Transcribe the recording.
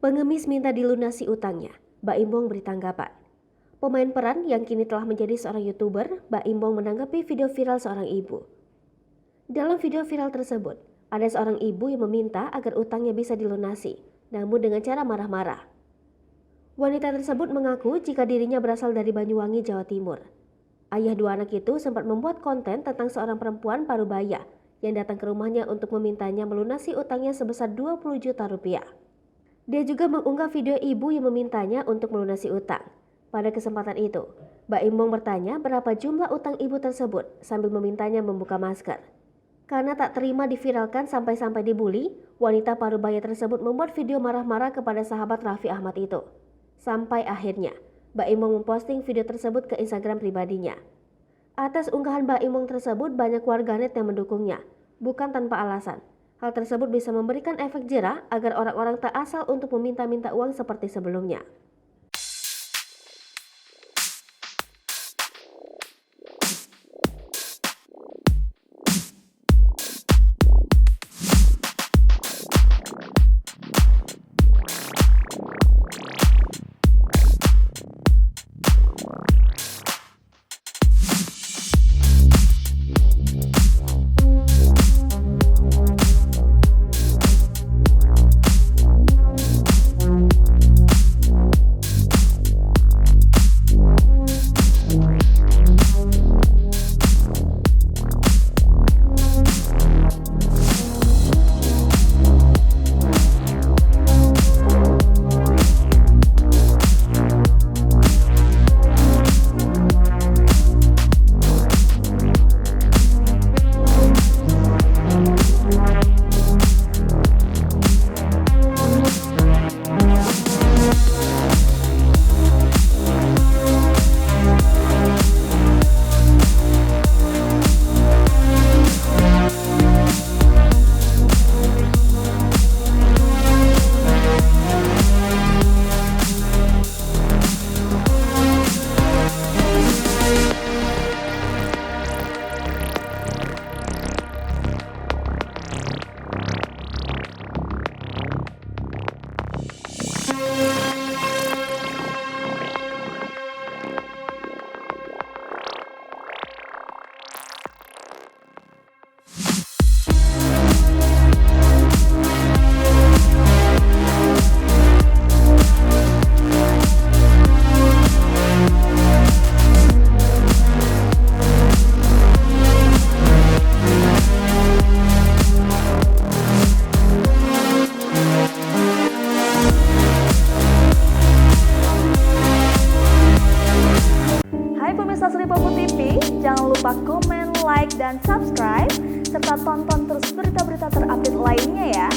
Pengemis minta dilunasi utangnya, Mbak Imbong beri tanggapan. Pemain peran yang kini telah menjadi seorang YouTuber, Mbak Imbong menanggapi video viral seorang ibu. Dalam video viral tersebut, ada seorang ibu yang meminta agar utangnya bisa dilunasi, namun dengan cara marah-marah. Wanita tersebut mengaku jika dirinya berasal dari Banyuwangi, Jawa Timur. Ayah dua anak itu sempat membuat konten tentang seorang perempuan parubaya yang datang ke rumahnya untuk memintanya melunasi utangnya sebesar 20 juta rupiah. Dia juga mengunggah video ibu yang memintanya untuk melunasi utang. Pada kesempatan itu, Mbak Imbong bertanya berapa jumlah utang ibu tersebut sambil memintanya membuka masker. Karena tak terima diviralkan sampai-sampai dibully, wanita parubaya tersebut membuat video marah-marah kepada sahabat Raffi Ahmad itu. Sampai akhirnya, Mbak Imbong memposting video tersebut ke Instagram pribadinya. Atas unggahan Mbak Imbong tersebut, banyak warganet yang mendukungnya, bukan tanpa alasan. Hal tersebut bisa memberikan efek jera agar orang-orang tak asal untuk meminta-minta uang seperti sebelumnya. Pemirsa Sri Popo TV, jangan lupa komen, like, dan subscribe, serta tonton terus berita-berita terupdate lainnya ya.